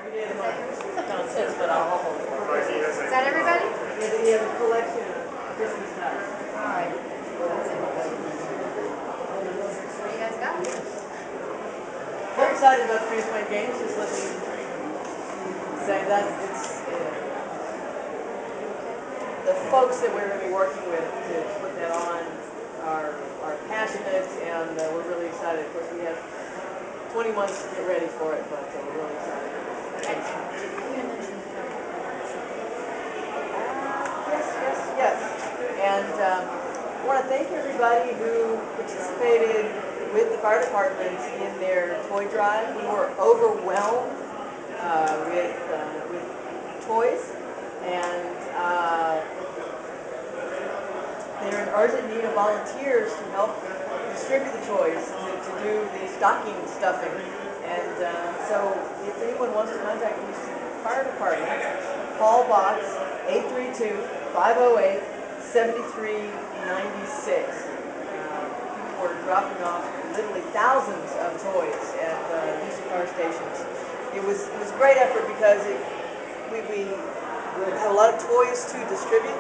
Nonsense, but I'll hold it. Is that everybody? Yeah, then you have a collection of Christmas stuff. All right. What do you guys got? I'm excited about the Transplant Games. Just let me say that the folks that we're going to be working with to put that on are passionate, and we're really excited. Of course, we have 20 months to get ready for it, but we're really excited. Yes. And I want to thank everybody who participated with the fire department in their toy drive. We were overwhelmed with toys, and they're in urgent need of volunteers to help distribute the toys, to do the stocking stuffing. And so if anyone wants to contact the Houston Fire Department, call box 832-508-7396. People were dropping off literally thousands of toys at Houston fire stations. It was a great effort because we had a lot of toys to distribute,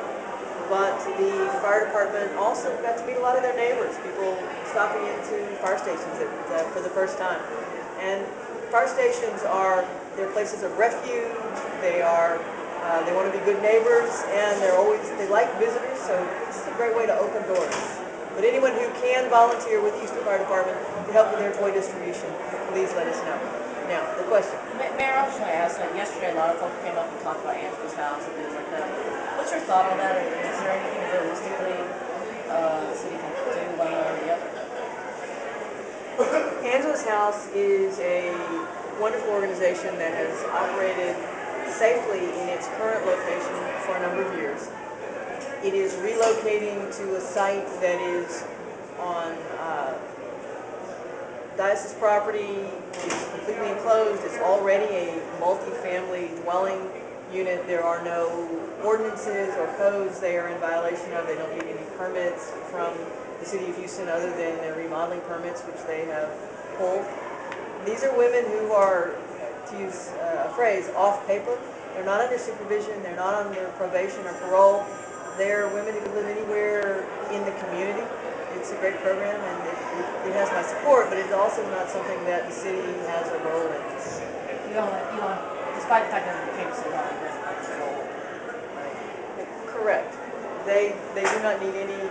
but the fire department also got to meet a lot of their neighbors, people stopping into fire stations for the first time. And fire stations they're places of refuge. They want to be good neighbors, and they like visitors, so this is a great way to open doors. But anyone who can volunteer with the Houston Fire Department to help with their toy distribution, please let us know. Now, the question. Mayor, I was going to ask, yesterday a lot of folks came up and talked about Angela's house and things like that. What's your thought on that? Is there anything realistically the city can do one way or the other? Angela's House is a wonderful organization that has operated safely in its current location for a number of years. It is relocating to a site that is on diocese property. It's completely enclosed. It's already a multi-family dwelling unit. There are no ordinances or codes they are in violation of. They don't need any permits from the city of Houston other than their remodeling permits, which they have pulled. These are women who are, to use a phrase, off paper. They're not under supervision. They're not under probation or parole. They're women who can live anywhere in the community. It's a great program, and it has my support, but it's also not something that the city has a role in. Despite the fact that it became so long, Correct. They do not need any.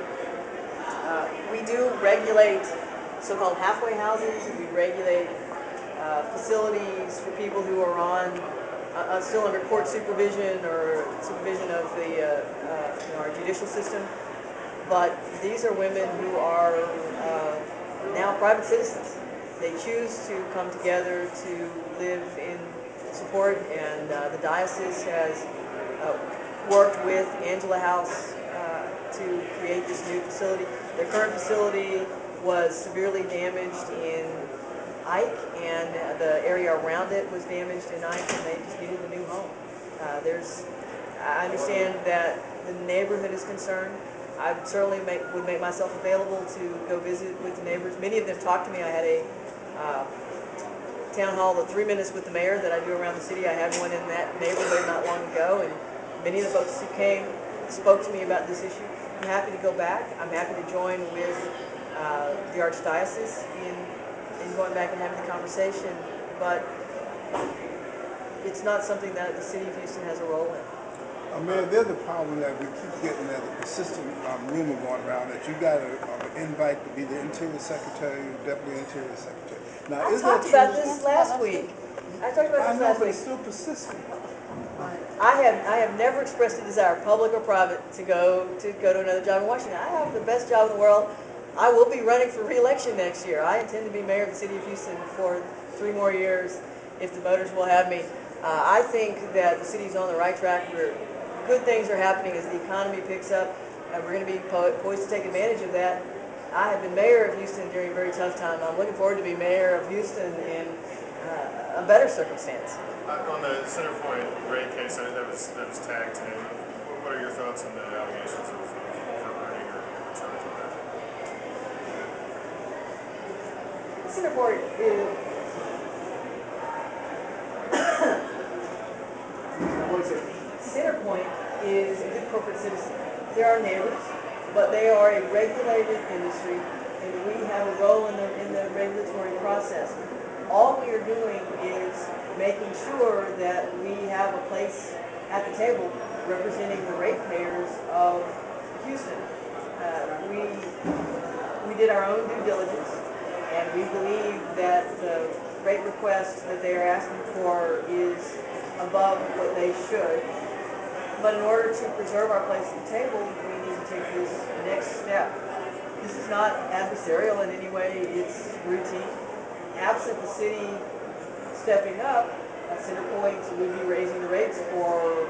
We do regulate so-called halfway houses. We regulate facilities for people who are still under court supervision or supervision of our judicial system. But these are women who are now private citizens. They choose to come together to live in support, and the diocese has worked with Angela House to create this new facility. Their current facility was severely damaged in Ike, and the area around it was damaged in Ike, and they just needed a new home. I understand that the neighborhood is concerned. I certainly would make myself available to go visit with the neighbors. Many of them talked to me. I had a town hall of 3 minutes with the mayor that I do around the city. I had one in that neighborhood not long ago, and many of the folks who came spoke to me about this issue. I'm happy to go back. I'm happy to join with the Archdiocese in going back and having the conversation, but it's not something that the city of Houston has a role in. Mayor, there's a problem that we keep getting as a persistent rumor going around that you got an invite to be the Interior Secretary, Deputy Interior Secretary. Now, I talked about this last week. I talked about this last week. It's still persistent. I have never expressed a desire, public or private, to go to another job in Washington. I have the best job in the world. I will be running for re-election next year. I intend to be mayor of the city of Houston for 3 more years if the voters will have me. I think that the city's on the right track. Good things are happening as the economy picks up. We're going to be poised to take advantage of that. I have been mayor of Houston during a very tough time. I'm looking forward to be mayor of Houston in a better circumstance. On the Centerpoint raid case, that was tagged today. What are your thoughts on the allegations of overburning or charge of that? Centerpoint is to. Centerpoint is a good corporate citizen. They're our neighbors, but they are a regulated industry, and we have a role in the regulatory process. All we are doing is making sure that we have a place at the table representing the ratepayers of Houston. We did our own due diligence, and we believe that the rate request that they are asking for is above what they should. But in order to preserve our place at the table, we need to take this next step. This is not adversarial in any way, it's routine. Absent the city stepping up, Centerpoint would be raising the rates for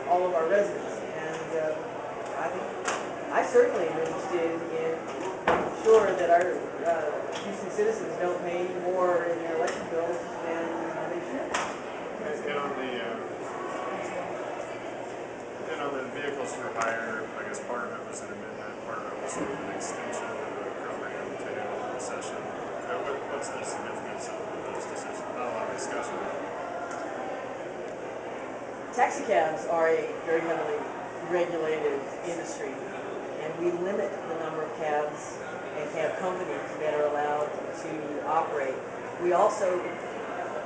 all of our residents. And I certainly am interested in making sure that our Houston citizens don't pay any more in their electric bills than they should. And on the vehicles for hire, I guess part of it was an amendment, part of it was sort of an extension of the program to the session. What's the significance of those decisions? Not a lot of discussion. Taxi cabs are a very heavily regulated industry, and we limit the number of cabs and cab companies that are allowed to operate. We also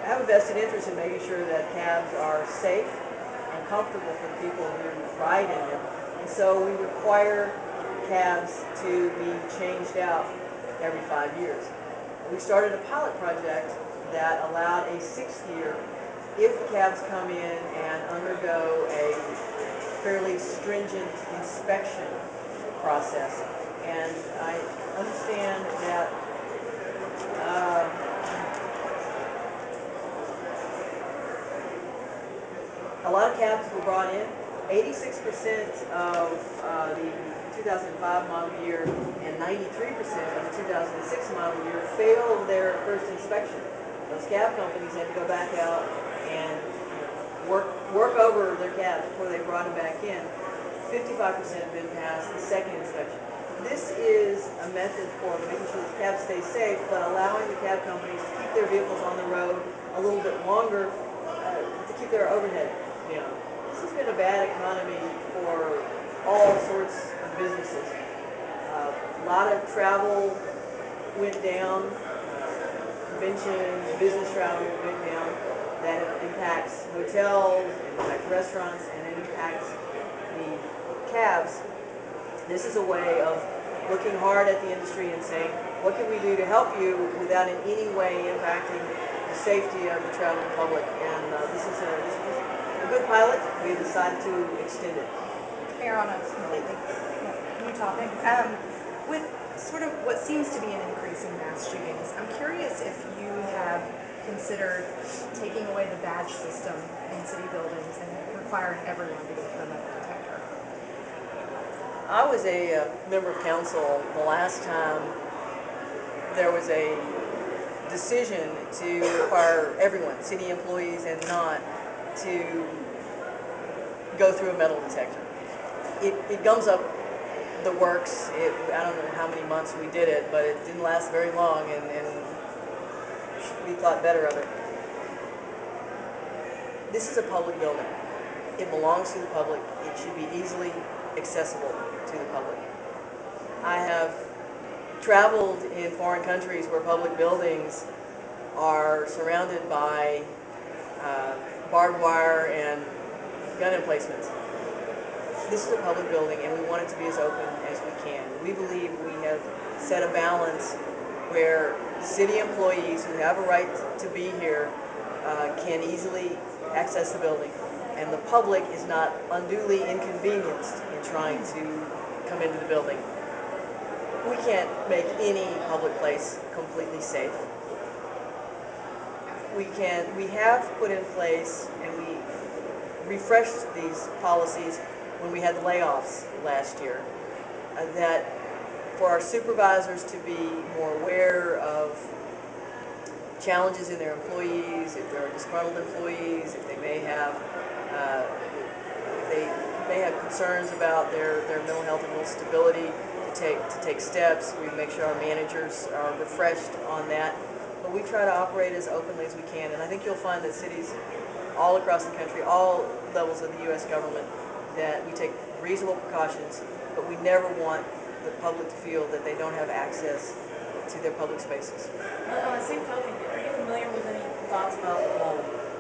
have a vested interest in making sure that cabs are safe and comfortable for the people who ride in them. And so we require cabs to be changed out every 5 years. We started a pilot project that allowed a 6th year if the cabs come in and undergo a fairly stringent inspection process. And I understand that a lot of cabs were brought in. 86% of the 2005 model year and 93% of the 2006 model year failed their first inspection. Those cab companies had to go back out and work over their cabs before they brought them back in. 55% have been passed the second inspection. This is a method for making sure the cabs stay safe, but allowing the cab companies to keep their vehicles on the road a little bit longer to keep their overhead down. This has been a bad economy for all sorts of businesses. A lot of travel went down, conventions, business travel went down. That impacts hotels, it impacts restaurants, and it impacts the cabs. This is a way of looking hard at the industry and saying, what can we do to help you without in any way impacting the safety of the traveling public? And this is a good pilot. We decided to extend it. Mayor, on a completely new topic, with sort of what seems to be an increase in mass shootings, I'm curious if you have considered taking away the badge system in city buildings and requiring everyone to go through a metal detector. I was a member of council the last time there was a decision to require everyone, city employees and not, to go through a metal detector. It gums up the works. I don't know how many months we did it, but it didn't last very long, and we thought better of it. This is a public building. It belongs to the public. It should be easily accessible to the public. I have traveled in foreign countries where public buildings are surrounded by barbed wire and gun emplacements. This is a public building, and we want it to be as open as we can. We believe we have set a balance where city employees who have a right to be here can easily access the building, and the public is not unduly inconvenienced in trying to come into the building. We can't make any public place completely safe. We have put in place, and we refreshed these policies when we had the layoffs last year, that for our supervisors to be more aware of challenges in their employees, if there are disgruntled employees, if they may have concerns about their mental health and mental stability, to take steps. We make sure our managers are refreshed on that. But we try to operate as openly as we can, and I think you'll find that cities all across the country, all levels of the U.S. government, that we take reasonable precautions, but we never want the public to feel that they don't have access to their public spaces. On the same token, are you familiar with any thoughts about,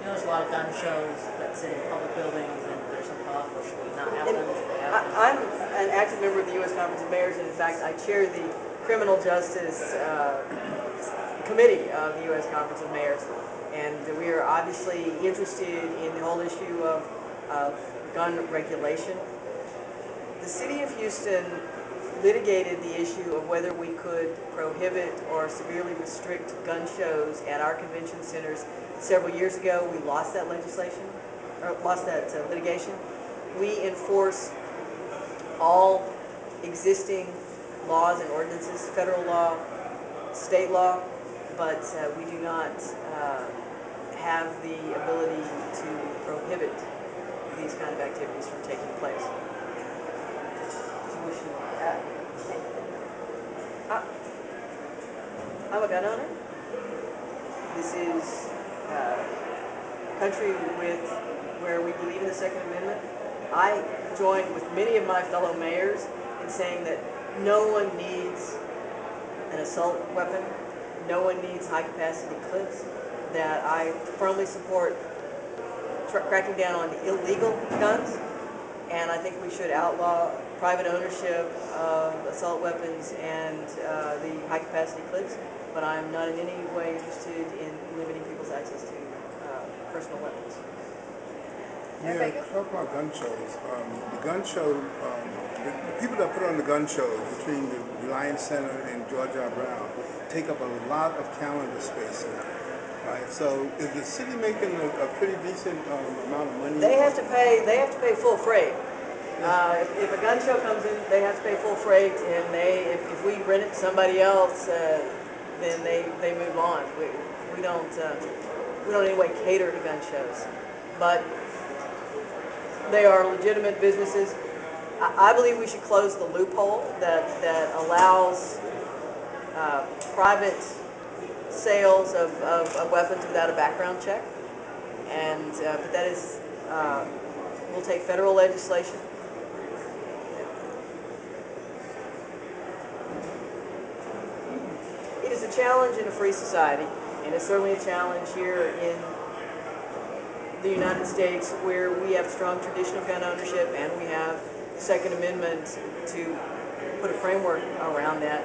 there's a lot of gun shows that sit in public buildings, and there's some thought, well, should we not have them? Should we have them? I'm an active member of the U.S. Conference of Mayors, and in fact, I chair the Criminal Justice Committee of the U.S. Conference of Mayors. And we are obviously interested in the whole issue of gun regulation. The city of Houston litigated the issue of whether we could prohibit or severely restrict gun shows at our convention centers several years ago. We lost that legislation, or lost that litigation. We enforce all existing laws and ordinances, federal law, state law, but we do not have the ability to prohibit these kind of activities from taking place. I'm a gun owner. This is a country where we believe in the Second Amendment. I join with many of my fellow mayors in saying that no one needs an assault weapon. No one needs high-capacity clips. That I firmly support cracking down on illegal guns, and I think we should outlaw private ownership of assault weapons and the high-capacity clips, but I'm not in any way interested in limiting people's access to personal weapons. Yeah, talk about gun shows. The gun show, the people that put on the gun shows between the Reliance Center and George R. Brown take up a lot of calendar space now. Right, so is the city making a pretty decent amount of money? They have to pay full freight. If a gun show comes in, they have to pay full freight, and if we rent it to somebody else, then they move on. We don't in any way cater to gun shows, but they are legitimate businesses. I believe we should close the loophole that allows private sales of weapons without a background check, and but that is will take federal legislation. It is a challenge in a free society, and it's certainly a challenge here in the United States, where we have a strong tradition of gun ownership, and we have the Second Amendment to put a framework around that.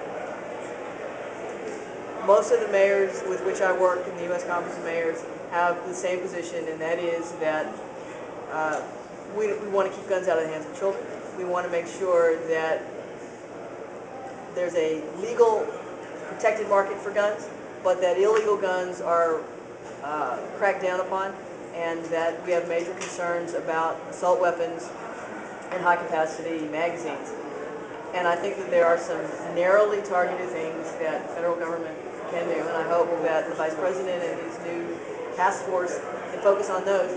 Most of the mayors with which I work in the U.S. Conference of Mayors have the same position, and that is that we want to keep guns out of the hands of children. We want to make sure that there's a legal protected market for guns, but that illegal guns are cracked down upon, and that we have major concerns about assault weapons and high-capacity magazines. And I think that there are some narrowly targeted things that the federal government can do, and I hope that the Vice President and his new task force can focus on those.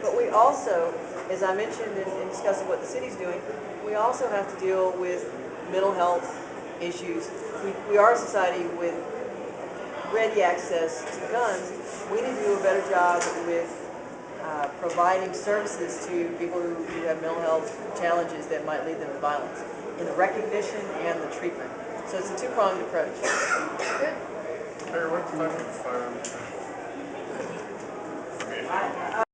But we also, as I mentioned in discussing what the city's doing, we also have to deal with mental health issues. We are a society with ready access to guns. We need to do a better job with providing services to people who have mental health challenges that might lead them to violence, in the recognition and the treatment. So it's a two-pronged approach. Good. Mayor, what time is